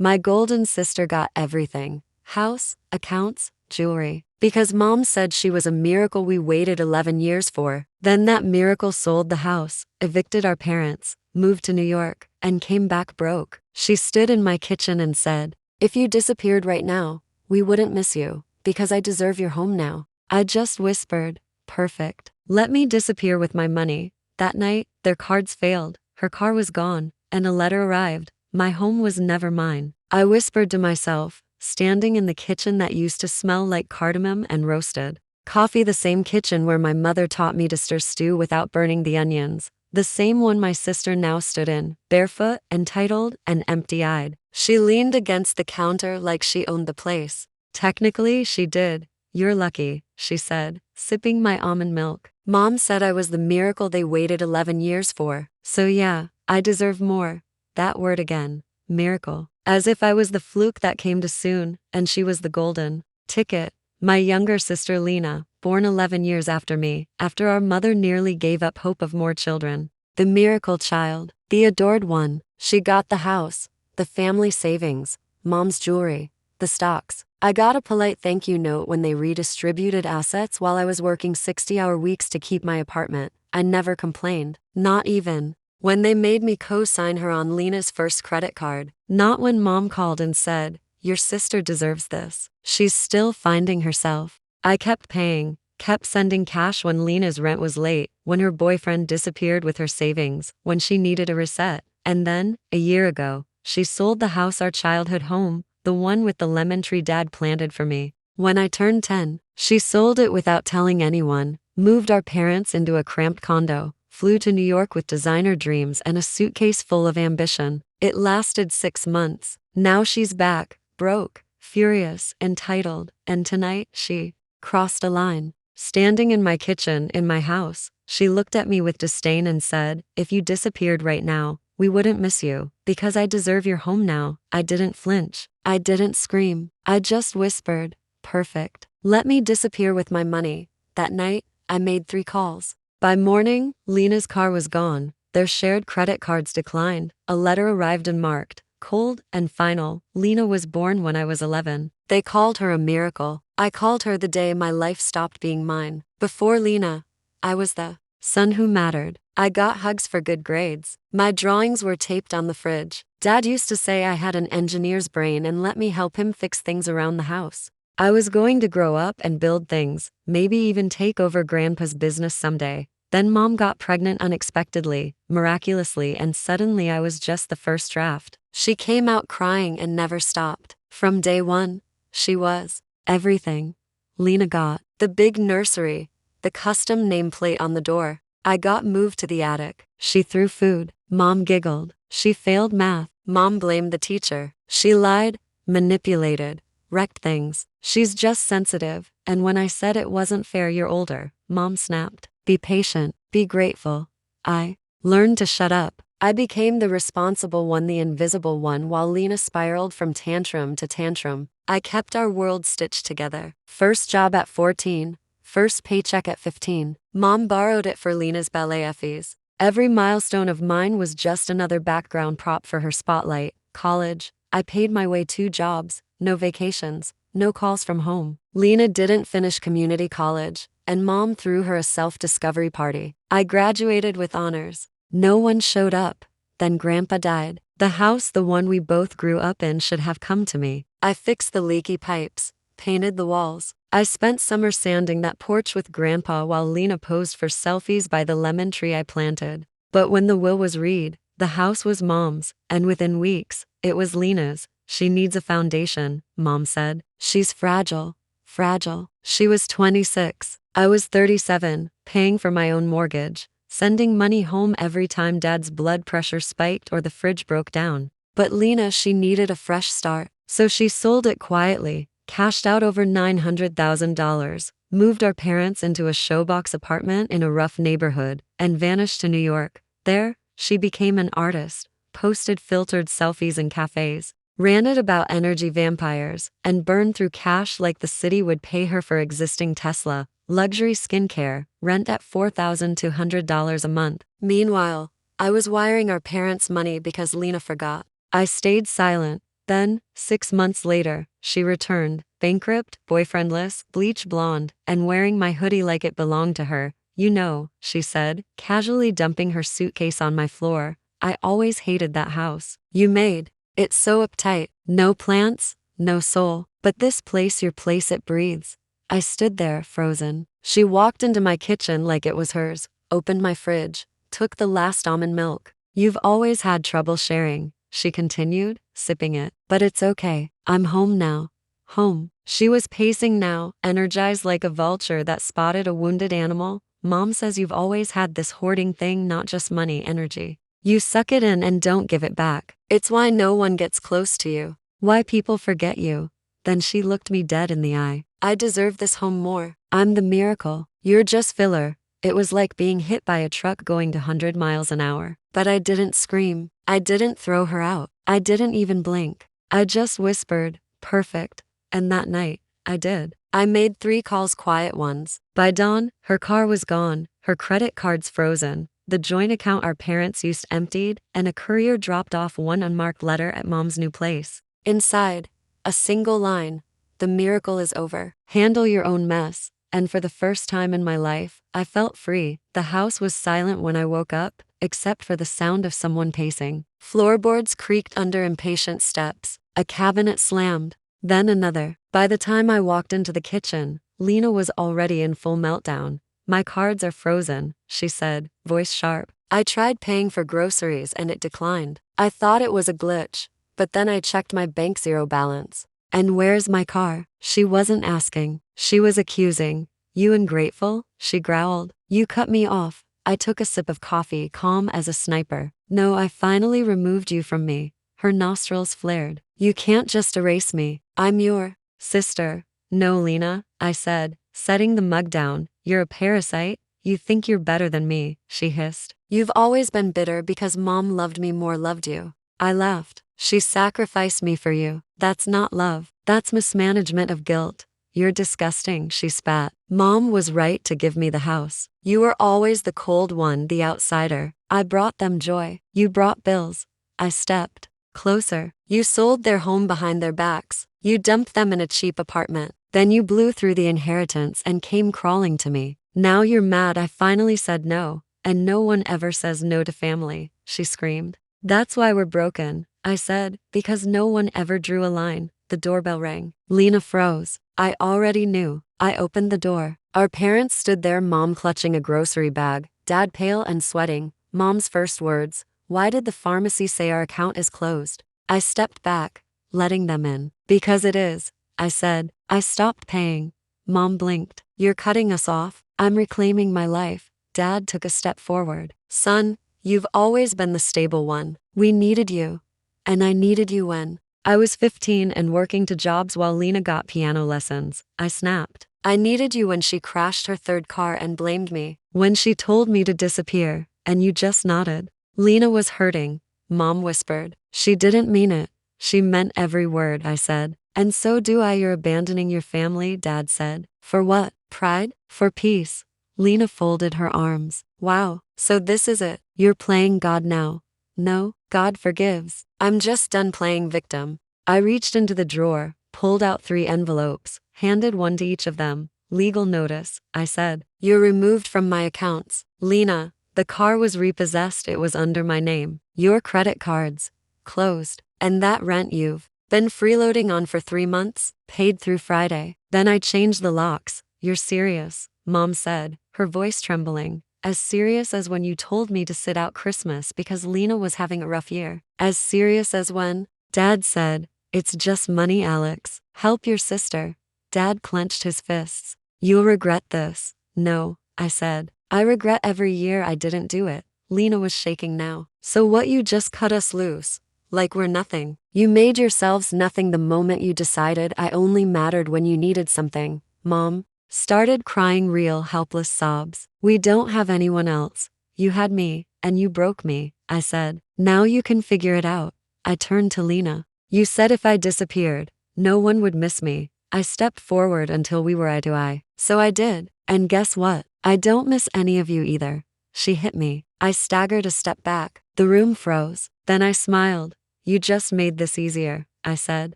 My golden sister got everything: house, accounts, jewelry. Because mom said she was a miracle we waited 11 years for. Then that miracle sold the house, evicted our parents, moved to New York, and came back broke. She stood in my kitchen and said, "If you disappeared right now, we wouldn't miss you, because I deserve your home now." I just whispered, "Perfect. Let me disappear with my money." That night, their cards failed, her car was gone, and a letter arrived. My home was never mine. I whispered to myself, standing in the kitchen that used to smell like cardamom and roasted coffee, the same kitchen where my mother taught me to stir stew without burning the onions, the same one my sister now stood in, barefoot, entitled, and empty-eyed. She leaned against the counter like she owned the place. Technically, she did. "You're lucky," she said, sipping my almond milk. Mom said I was the miracle they waited 11 years for. So yeah, I deserve more. That word again, miracle. As if I was the fluke that came too soon, and she was the golden ticket. My younger sister Lena, born 11 years after me, after our mother nearly gave up hope of more children. The miracle child, the adored one. She got the house, the family savings, mom's jewelry, the stocks. I got a polite thank you note when they redistributed assets while I was working 60-hour weeks to keep my apartment. I never complained, not even when they made me co-sign her on Lena's first credit card. Not when mom called and said, "Your sister deserves this. She's still finding herself." I kept paying, kept sending cash when Lena's rent was late, when her boyfriend disappeared with her savings, when she needed a reset. And then, a year ago, she sold the house, our childhood home, the one with the lemon tree dad planted for me. When I turned 10, she sold it without telling anyone, moved our parents into a cramped condo, flew to New York with designer dreams and a suitcase full of ambition. It lasted 6 months. Now she's back, broke, furious, entitled, and tonight she crossed a line. Standing in my kitchen, in my house, she looked at me with disdain and said, "If you disappeared right now, we wouldn't miss you, because I deserve your home now." I didn't flinch. I didn't scream. I just whispered, "Perfect. Let me disappear with my money." That night, I made 3 calls. By morning, Lena's car was gone. Their shared credit cards declined. A letter arrived and marked, cold and final. Lena was born when I was 11. They called her a miracle. I called her the day my life stopped being mine. Before Lena, I was the son who mattered. I got hugs for good grades. My drawings were taped on the fridge. Dad used to say I had an engineer's brain and let me help him fix things around the house. I was going to grow up and build things, maybe even take over Grandpa's business someday. Then mom got pregnant unexpectedly, miraculously, and suddenly I was just the first draft. She came out crying and never stopped. From day one, she was everything. Lena got the big nursery, the custom nameplate on the door. I got moved to the attic. She threw food. Mom giggled. She failed math. Mom blamed the teacher. She lied, manipulated, wrecked things. She's just sensitive, and when I said it wasn't fair, "You're older," mom snapped. "Be patient, be grateful." I learned to shut up. I became the responsible one, the invisible one, while Lena spiraled from tantrum to tantrum. I kept our world stitched together. First job at 14, first paycheck at 15. Mom borrowed it for Lena's ballet fees. Every milestone of mine was just another background prop for her spotlight. College, I paid my way 2 jobs, no vacations, no calls from home. Lena didn't finish community college, and mom threw her a self-discovery party. I graduated with honors. No one showed up. Then Grandpa died. The house, the one we both grew up in, should have come to me. I fixed the leaky pipes, painted the walls. I spent summer sanding that porch with Grandpa while Lena posed for selfies by the lemon tree I planted. But when the will was read, the house was mom's, and within weeks, it was Lena's. "She needs a foundation," mom said. "She's fragile, fragile." She was 26. I was 37, paying for my own mortgage, sending money home every time dad's blood pressure spiked or the fridge broke down. But Lena, she needed a fresh start. So she sold it quietly, cashed out over $900,000, moved our parents into a showbox apartment in a rough neighborhood, and vanished to New York. There, she became an artist, posted filtered selfies in cafes, ranted about energy vampires, and burned through cash like the city would pay her for existing Tesla, luxury skincare, rent at $4,200 a month. Meanwhile, I was wiring our parents' money because Lena forgot. I stayed silent, Then, 6 months later, she returned, bankrupt, boyfriendless, bleach blonde, and wearing my hoodie like it belonged to her. You know, she said, casually dumping her suitcase on my floor. I always hated that house you made. It's so uptight. No plants, no soul. But this place, your place, it breathes. I stood there, frozen. She walked into my kitchen like it was hers, opened my fridge, took the last almond milk. You've always had trouble sharing, she continued, sipping it. But it's okay. I'm home now. Home. She was pacing now, energized like a vulture that spotted a wounded animal. Mom says you've always had this hoarding thing, not just money, energy. You suck it in and don't give it back. It's why no one gets close to you. Why people forget you. Then she looked me dead in the eye. I deserve this home more. I'm the miracle. You're just filler. It was like being hit by a truck going to 100 miles an hour. But I didn't scream. I didn't throw her out. I didn't even blink. I just whispered, perfect. And that night, I did. I made 3 calls, quiet ones. By dawn, her car was gone, her credit cards frozen, the joint account our parents used emptied, and a courier dropped off one unmarked letter at Mom's new place. Inside, a single line: the miracle is over. Handle your own mess. And for the first time in my life, I felt free. The house was silent when I woke up, except for the sound of someone pacing. Floorboards creaked under impatient steps. A cabinet slammed. Then another. By the time I walked into the kitchen, Lena was already in full meltdown. My cards are frozen, she said, voice sharp. I tried paying for groceries and it declined. I thought it was a glitch, but then I checked my bank, zero balance. And where's my car? She wasn't asking. She was accusing. You ungrateful? She growled. You cut me off. I took a sip of coffee, calm as a sniper. No, I finally removed you from me. Her nostrils flared. You can't just erase me. I'm your sister. No, Lena, I said, setting the mug down. You're a parasite. You think you're better than me, she hissed. You've always been bitter because Mom loved me more, loved you. I laughed. She sacrificed me for you. That's not love. That's mismanagement of guilt. You're disgusting, she spat. Mom was right to give me the house. You were always the cold one, the outsider. I brought them joy. You brought bills. I stepped closer. You sold their home behind their backs. You dumped them in a cheap apartment. Then you blew through the inheritance and came crawling to me. Now you're mad I finally said no. And no one ever says no to family, she screamed. That's why we're broken, I said, because no one ever drew a line. The doorbell rang. Lena froze. I already knew. I opened the door. Our parents stood there, Mom clutching a grocery bag, Dad pale and sweating. Mom's first words: why did the pharmacy say our account is closed? I stepped back, letting them in. Because it is, I said. I stopped paying. Mom blinked. You're cutting us off? I'm reclaiming my life. Dad took a step forward. Son, you've always been the stable one. We needed you. And I needed you when I was 15 and working 2 jobs while Lena got piano lessons. I snapped. I needed you when she crashed her 3rd car and blamed me. When she told me to disappear, and you just nodded. Lena was hurting, Mom whispered. She didn't mean it. She meant every word, I said. And so do I. You're abandoning your family, Dad said. For what? Pride? For peace. Lena folded her arms. Wow, so this is it. You're playing God now. No, God forgives. I'm just done playing victim. I reached into the drawer, pulled out 3 envelopes, handed one to each of them. Legal notice, I said. You're removed from my accounts. Lena, the car was repossessed. It was under my name. Your credit cards closed. And that rent you've been freeloading on for 3 months, paid through Friday. Then I changed the locks. You're serious, Mom said, her voice trembling. As serious as when you told me to sit out Christmas because Lena was having a rough year. As serious as when Dad said, it's just money, Alex. Help your sister. Dad clenched his fists. You'll regret this. No, I said. I regret every year I didn't do it. Lena was shaking now. So what, you just cut us loose? Like we're nothing. You made yourselves nothing the moment you decided I only mattered when you needed something. Mom started crying, real helpless sobs. We don't have anyone else. You had me, and you broke me, I said. Now you can figure it out. I turned to Lena. You said if I disappeared, no one would miss me. I stepped forward until we were eye to eye. So I did. And guess what? I don't miss any of you either. She hit me. I staggered a step back. The room froze. Then I smiled. You just made this easier. I said.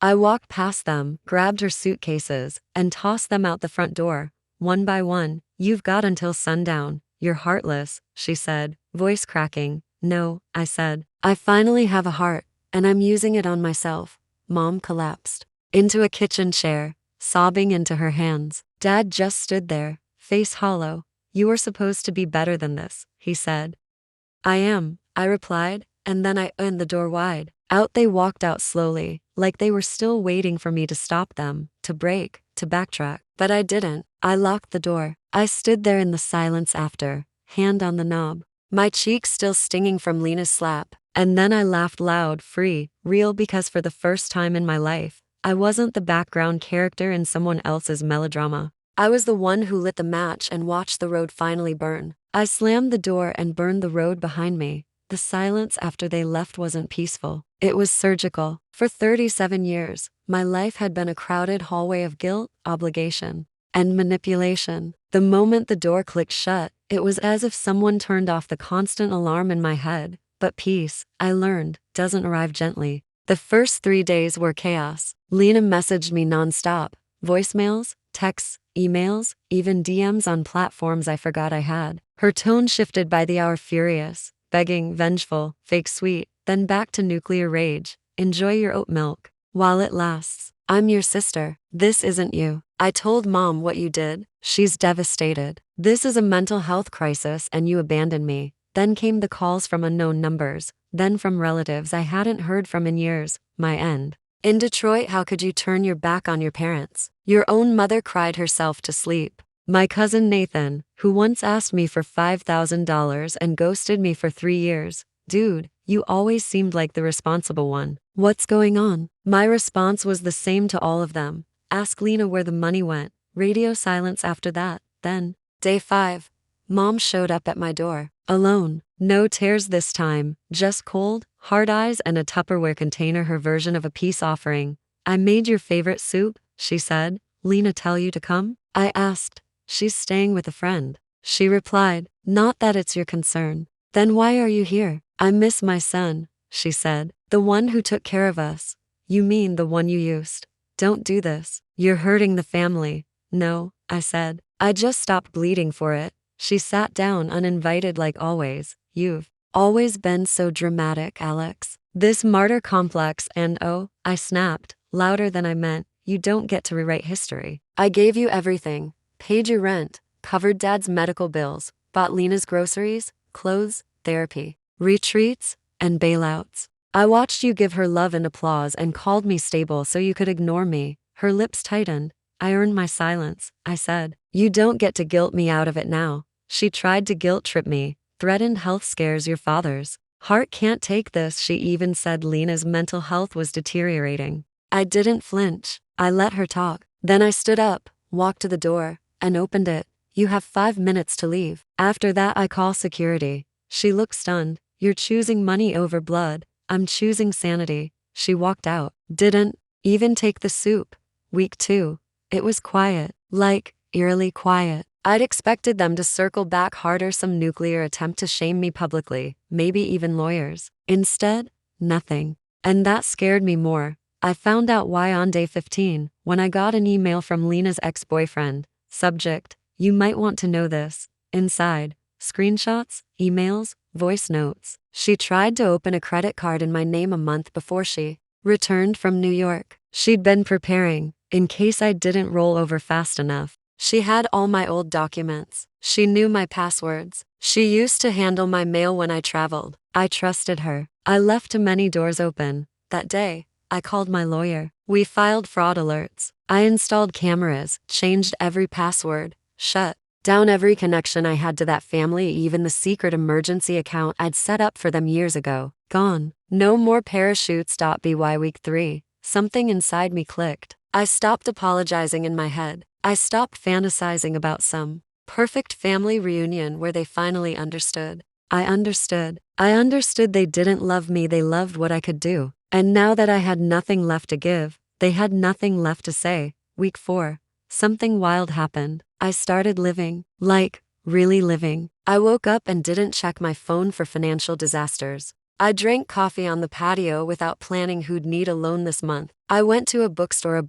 I walked past them, grabbed her suitcases, and tossed them out the front door. One by one. You've got until sundown. You're heartless, she said, voice cracking. No, I said. I finally have a heart, and I'm using it on myself. Mom collapsed into a kitchen chair, sobbing into her hands. Dad just stood there, face hollow. You were supposed to be better than this, he said. I am, I replied, and then I opened the door wide. Out they walked out slowly, like they were still waiting for me to stop them, to brake, to backtrack. But I didn't. I locked the door. I stood there in the silence after, hand on the knob, my cheeks still stinging from Lena's slap. And then I laughed loud, free, real, because for the first time in my life, I wasn't the background character in someone else's melodrama. I was the one who lit the match and watched the road finally burn. I slammed the door and burned the road behind me. The silence after they left wasn't peaceful. It was surgical. For 37 years, my life had been a crowded hallway of guilt, obligation, and manipulation. The moment the door clicked shut, it was as if someone turned off the constant alarm in my head. But peace, I learned, doesn't arrive gently. The first 3 days were chaos. Lena messaged me nonstop. Voicemails, texts, emails, even DMs on platforms I forgot I had. Her tone shifted by the hour, furious, begging, vengeful, fake sweet, then back to nuclear rage. Enjoy your oat milk while it lasts. I'm your sister. This isn't you. I told Mom what you did. She's devastated. This is a mental health crisis and you abandoned me. Then came the calls from unknown numbers, then from relatives I hadn't heard from in years. My end. In Detroit, how could you turn your back on your parents? Your own mother cried herself to sleep. My cousin Nathan, who once asked me for $5,000 and ghosted me for 3 years. Dude, you always seemed like the responsible one. What's going on? My response was the same to all of them. Ask Lena where the money went. Radio silence after that. Then, day 5. Mom showed up at my door. Alone. No tears this time, just cold, hard eyes and a Tupperware container, her version of a peace offering. I made your favorite soup, she said. Lena tell you to come? I asked. She's staying with a friend. She replied, not that it's your concern. Then why are you here? I miss my son, she said. The one who took care of us. You mean the one you used? Don't do this. You're hurting the family. No, I said. I just stopped bleeding for it. She sat down uninvited like always. You've always been so dramatic, Alex. This martyr complex and oh, I snapped, louder than I meant. You don't get to rewrite history. I gave you everything. Paid your rent, covered Dad's medical bills, bought Lena's groceries, clothes, therapy, retreats, and bailouts. I watched you give her love and applause and called me stable so you could ignore me. Her lips tightened. I earned my silence, I said. You don't get to guilt me out of it now. She tried to guilt trip me, threatened health scares your father's. Heart can't take this. She even said Lena's mental health was deteriorating. I didn't flinch. I let her talk. Then I stood up, walked to the door, and opened it. You have 5 minutes to leave. After that I call security. She looked stunned. You're choosing money over blood. I'm choosing sanity. She walked out. Didn't even take the soup. Week 2. It was quiet. Like, eerily quiet. I'd expected them to circle back harder, some nuclear attempt to shame me publicly, maybe even lawyers. Instead, nothing. And that scared me more. I found out why on day 15, when I got an email from Lena's ex-boyfriend. Subject, you might want to know this. Inside, screenshots, emails, voice notes. She tried to open a credit card in my name a month before she returned from New York. She'd been preparing, in case I didn't roll over fast enough. She had all my old documents. She knew my passwords. She used to handle my mail when I traveled. I trusted her. I left too many doors open. That day, I called my lawyer. We filed fraud alerts. I installed cameras, changed every password, shut down every connection I had to that family, even the secret emergency account I'd set up for them years ago. Gone. No more parachutes. By week 3, something inside me clicked. I stopped apologizing in my head. I stopped fantasizing about some perfect family reunion where they finally understood. I understood. I understood they didn't love me, they loved what I could do. And now that I had nothing left to give, they had nothing left to say. Week 4. Something wild happened. I started living. Like, really living. I woke up and didn't check my phone for financial disasters. I drank coffee on the patio without planning who'd need a loan this month. I went to a bookstore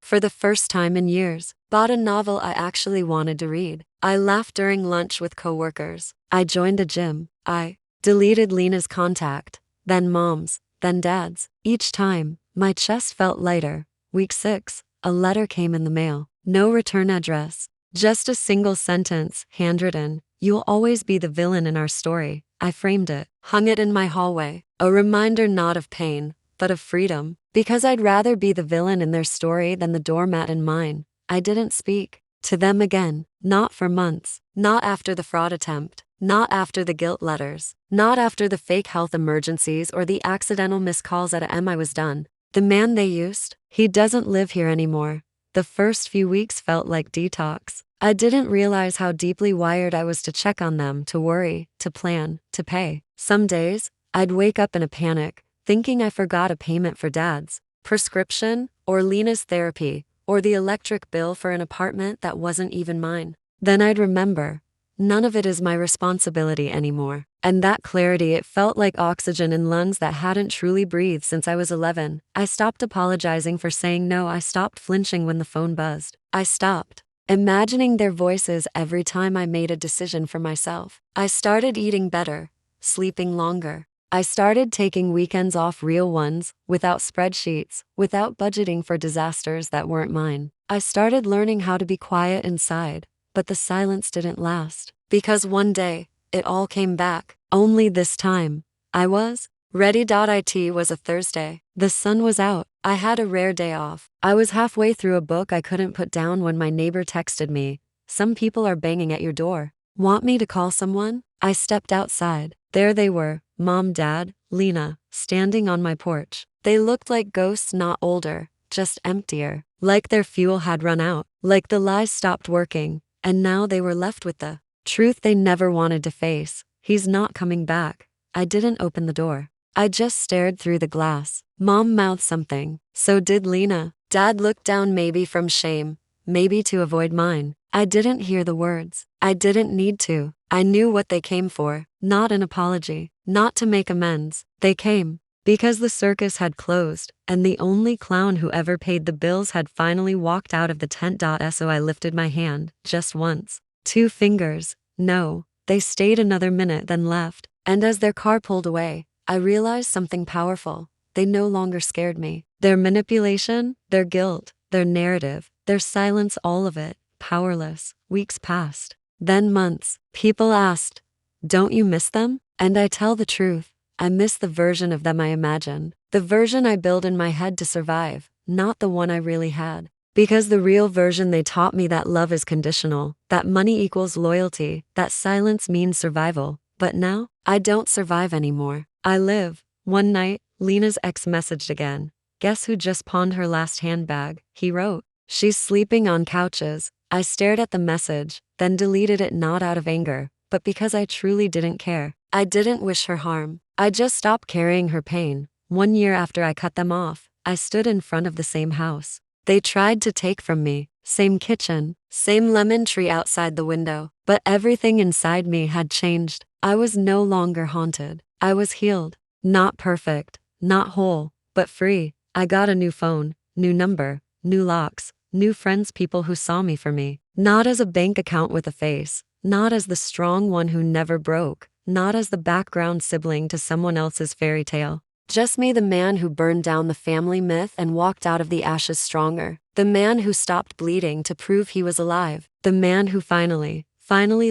for the first time in years, bought a novel I actually wanted to read. I laughed during lunch with coworkers. I joined a gym. I deleted Lena's contact, then Mom's, then Dad's. Each time, my chest felt lighter. Week 6, a letter came in the mail. No return address. Just a single sentence, handwritten. You'll always be the villain in our story. I framed it, hung it in my hallway. A reminder not of pain, but of freedom. Because I'd rather be the villain in their story than the doormat in mine. I didn't speak to them again. Not for months. Not after the fraud attempt. Not after the guilt letters. Not after the fake health emergencies or the accidental missed calls at a I was done. The man they used, he doesn't live here anymore. The first few weeks felt like detox. I didn't realize how deeply wired I was to check on them, to worry, to plan, to pay. Some days, I'd wake up in a panic, thinking I forgot a payment for Dad's prescription, or Lena's therapy, or the electric bill for an apartment that wasn't even mine. Then I'd remember, none of it is my responsibility anymore. And that clarity, it felt like oxygen in lungs that hadn't truly breathed since I was 11. I stopped apologizing for saying no. I stopped flinching when the phone buzzed. I stopped imagining their voices every time I made a decision for myself. I started eating better, sleeping longer. I started taking weekends off, real ones, without spreadsheets, without budgeting for disasters that weren't mine. I started learning how to be quiet inside, but the silence didn't last. Because one day, it all came back. Only this time, I was ready. It was a Thursday. The sun was out. I had a rare day off. I was halfway through a book I couldn't put down when my neighbor texted me. Some people are banging at your door. Want me to call someone? I stepped outside. There they were, Mom, Dad, Lena, standing on my porch. They looked like ghosts, not older, just emptier. Like their fuel had run out. Like the lies stopped working, and now they were left with the truth they never wanted to face. He's not coming back. I didn't open the door. I just stared through the glass. Mom mouthed something. So did Lena. Dad looked down, maybe from shame, maybe to avoid mine. I didn't hear the words. I didn't need to. I knew what they came for. Not an apology. Not to make amends. They came because the circus had closed, and the only clown who ever paid the bills had finally walked out of the tent. So I lifted my hand, just once. 2 fingers. No. They stayed another minute, then left. And as their car pulled away, I realized something powerful. They no longer scared me. Their manipulation, their guilt, their narrative, their silence, all of it, powerless. Weeks passed. Then months. People asked, "Don't you miss them?" And I tell the truth. I miss the version of them I imagined. The version I built in my head to survive, not the one I really had. Because the real version, they taught me that love is conditional, that money equals loyalty, that silence means survival. But now, I don't survive anymore. I live. One night, Lena's ex messaged again. Guess who just pawned her last handbag? He wrote. She's sleeping on couches. I stared at the message, then deleted it, not out of anger, but because I truly didn't care. I didn't wish her harm. I just stopped carrying her pain. 1 year after I cut them off, I stood in front of the same house they tried to take from me. Same kitchen, same lemon tree outside the window. But everything inside me had changed. I was no longer haunted. I was healed. Not perfect, not whole, but free. I got a new phone, new number, new locks, new friends, people who saw me for me. Not as a bank account with a face. Not as the strong one who never broke. Not as the background sibling to someone else's fairy tale. Just me, the man who burned down the family myth and walked out of the ashes stronger. The man who stopped bleeding to prove he was alive. The man who finally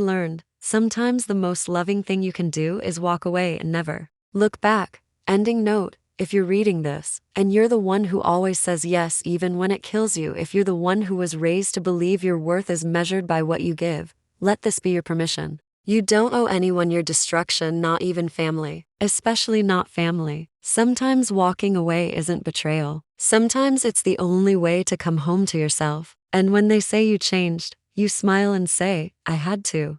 learned, sometimes the most loving thing you can do is walk away and never look back. Ending note. If you're reading this, and you're the one who always says yes even when it kills you, if you're the one who was raised to believe your worth is measured by what you give, let this be your permission. You don't owe anyone your destruction, not even family. Especially not family. Sometimes walking away isn't betrayal. Sometimes it's the only way to come home to yourself. And when they say you changed, you smile and say, I had to.